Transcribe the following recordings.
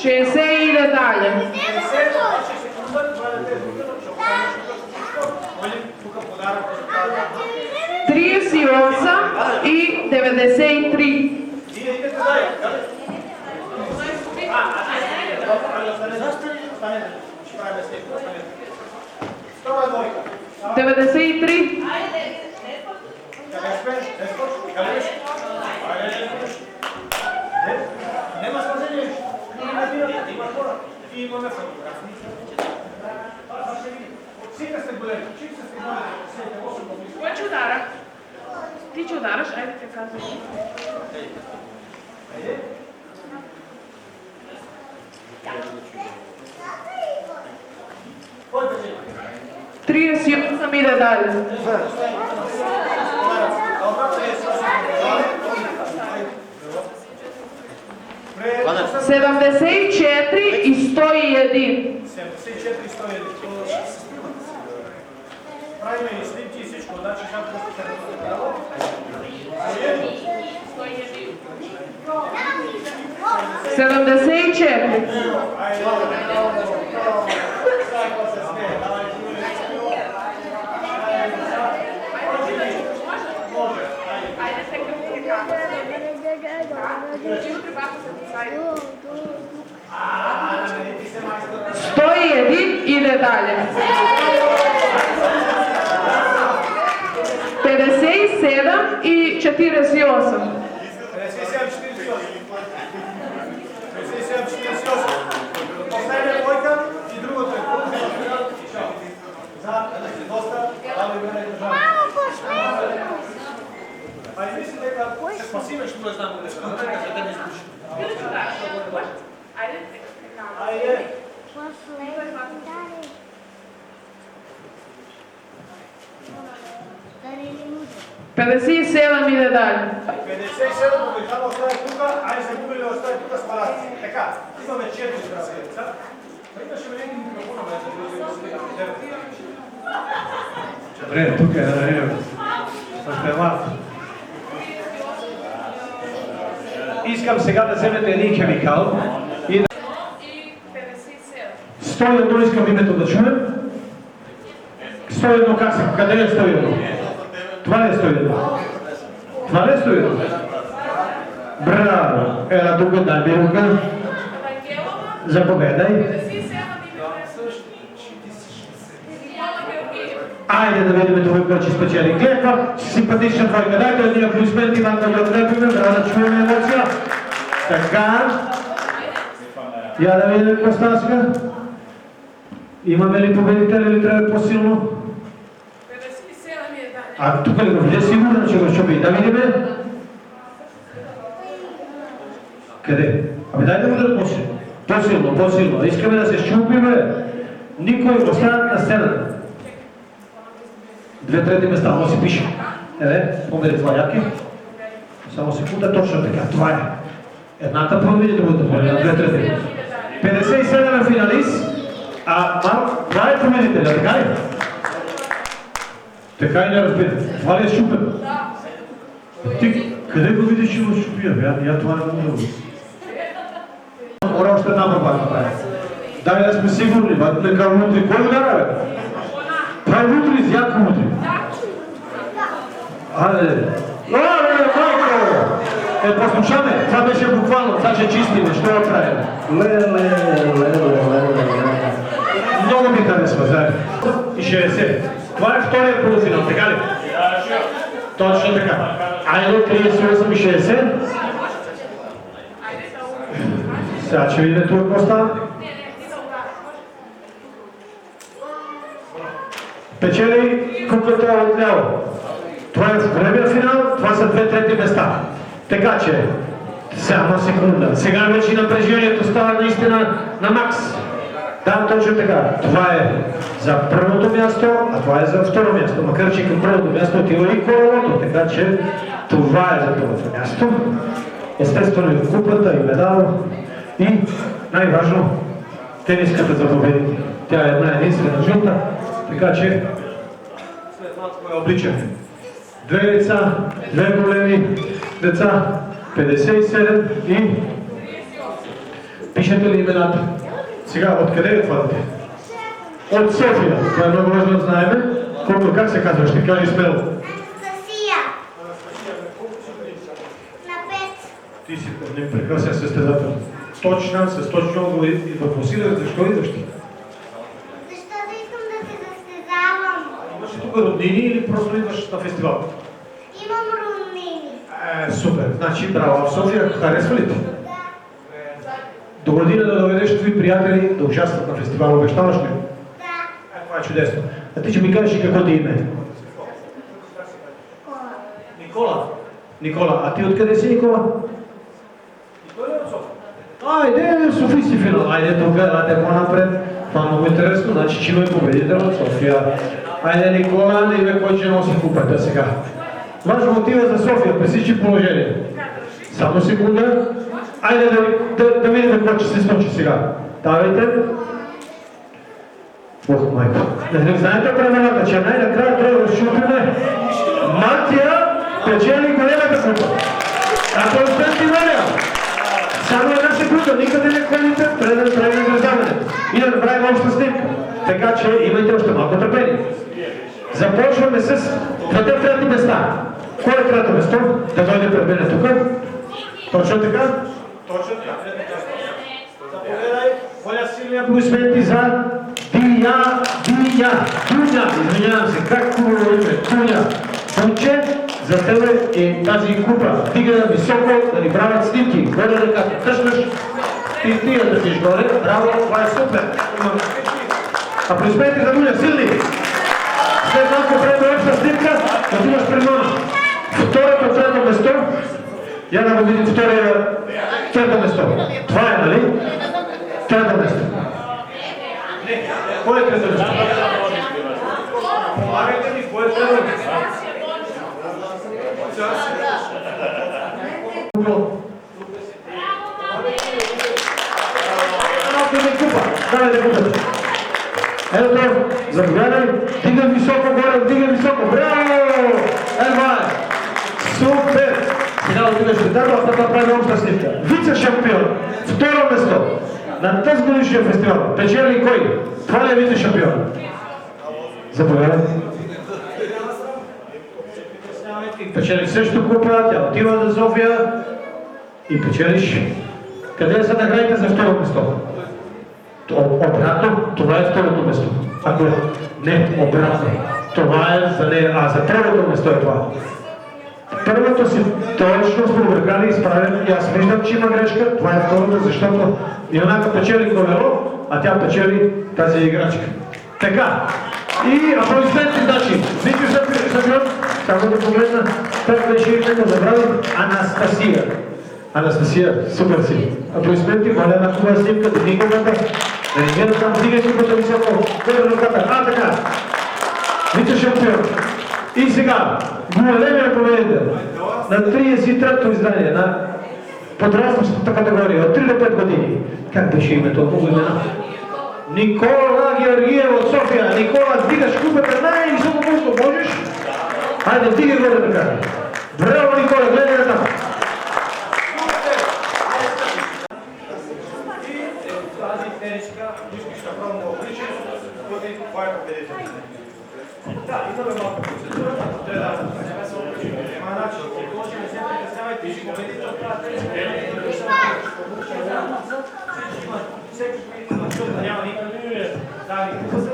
60 иде дале. 38 и 93. Кој ќе удара? Ти ќе удараш, ајде те казваш. 38 иде дале. Седамдесет и 74 и 101. Правиме и снимки и всичко, значи како се право. 74. Стои един иде дале. 57 и 48. 57 иде дале. 57 побежава остае тука, ајде се губили остае тука спалаци. Така, имаме 4 здравеца. Имаше некои микрофона, Добре, тука е да видим. Искам сега да вземете един хемикал и да... 101 искам името да чуем. 101 как се? Къде е 101? Това е 101. Това е 101. Браво! Ела тук, дай ми рука. Заповедай. Айде да видим това кой ще спечели. Гледка, симпатична двойка. Дайте един аплодисмент, Иван, да го отдепиме, да чуем емоция. Така. Я да видим Костаска. Имаме ли победител или трябва по-силно? 57 е дале. А тук ли го видя? Сигурно, че го щупи. Да видиме? Къде? Абе дай да го да по-силно. По-силно, по-силно. Искаме да се щупиме. Никой го оставят на сцената. 2/3 места, но си пише. Помери това яки. Само секунда, точно така. Това е. Едната пробва и другата пробва. 2/3. 57 е финалист. А Марк, това е победителя, така ли? Така и не разбира. Това ли е щупен? Да. Ти къде го видиш, че го щупия? Я това не мога да го. Мора още една борба да прави. Дай да сме сигурни, нека утре. Кой удара, бе? Прави утре, зяко утре. Айде. Майко! Послушаме, това беше буквално, това ще чистиме, що да правим? Много ми харесва, заедно. И 60. Това е втория полуфинал, така ли? Точно така. Айде, 38 и 60. Сега ще видим това какво става. Печели куклата отляво. Това е големия финал, това са 2/3 места. Така че, само секунда. Сега вече напрежението става наистина на макс. Да, точно така. Това е за първото място, а това е за второ място. Макар че към първото място отива и колелото, така че това е за първото място. Естествено и купата, и медал. И най-важно, тениската за победите. Тя е една единствена жълта, така че след малко я обличаме. Две деца, две големи деца, 57 и Пишете ли имената? Сега, откъде е това дете? От София. Това е много важно да знаеме. Колко, как се казва? Ще кажи смело. Анастасия. На 5. Ти си един прекрасен състезател. Точна, с точно отговор и въпросира защо идваш ти. Защото искам да се състезавам. Имаш ли тук роднини или просто идваш на фестивал? Имам роднини. Супер. Значи, браво. В София харесва ли ти? Да. До година да доведеш твои приятели да участват на фестивал. Обещаваш ли? Да. Това е чудесно. А ти ще ми кажеш и какво ти е име? Никола. Никола. А ти откъде си, Никола? Айде, Софийски финал. Айде тук, айде по-напред. Това е много интересно. Значи, че има победител от София. Айде, Никола, да име кой ще носи купата сега. Ваш мотив е за София, пресичи положение. Само секунда. Айде да видим какво ще се случи сега. Давайте. Ох, майко. Не знаете правилата, че най-накрая трябва да разчупиме. Матия печели големата купа. Ако успеете, Валя, само една секунда, никъде не ходите, трябва да направим изразяване и да направим обща снимка. Така че имайте още малко търпение. Започваме с двете трети места. Кое е трето место? Да дойде пред мене тук. Точно така? Точно така. Заповедай. Моля силни аплодисменти за Дуня, извинявам се, как хубаво име, Дуня. Дунче, за тебе е тази купа. Дигай на високо, да ни правят снимки. Горе ръката, тъжнаш и ти я държиш горе. Браво, това е супер. Аплодисменти за Дуня, силни. След малко време обща снимка, отиваш пред мама. Второто, трето место. Я да го видим трето место. Това е, нали? Трето место. Кой е трето место? Помагайте ми, кой е трето место? Давай да купата. Ето, заповядай, дигай високо горе, дигай високо. Браво! Това е. Супер! Сега отиваш при тата, аз да правим обща снимка. Вице-шампион. Второ место. На тази годишния фестивал. Печели кой? Това ли е вице-шампион? Заповядай. Печелиш също купа, тя отива за София и печелиш. Къде са наградите за второ место? Обратно, това е второто место. Ако не, обратно. Това е за нея, а за първото место е това. Първото си точно сме объркали и изправен и аз виждам, че има грешка. Това е второто, защото Юнака печели колело, а тя печели тази играчка. Така. И аплодисменти, значи. Вижте се, само да погледна, как беше името, забравим, Анастасия. Анастасия, супер си. Аплодисменти, моля на хубава снимка, да никога да не гледа там, дигай снимката високо, гледа ръката, така. Вице-шампион. И сега, големия победител на 33-то издание на подрастващата категория от 3 до 5 години. Как беше името? Много имена? Никола Георгиев от София. Никола, дигаш купата най-високо колко можеш. Хайде, дигай горе така. Браво, Никола, гледай на там. Тази теничка, вижте, ще правим да облича, това е победител. Да, имаме малко процедура, трябва да има начин, може да се притеснявайте и победител това теничка. Всеки няма никакви дали купата,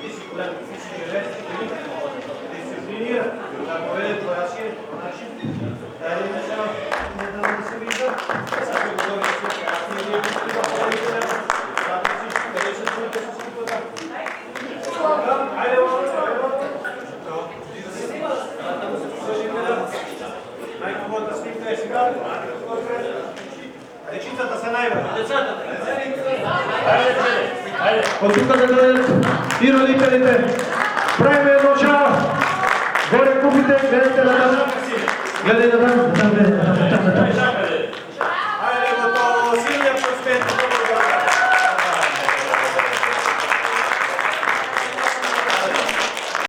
и си голям, и си живеят, дисциплинира, да поведе твоя си начин, да е неща, не да се вижда, сега го говори всички, аз не ви да поведите, да всички, къде ще чуете с купата. Айде, най-хубавата снимка е сега. Дечицата са най-важни. Децата. От тук да дойдат и родителите. Правим едно чао. Горе купите, гледайте на там. Гледай на там.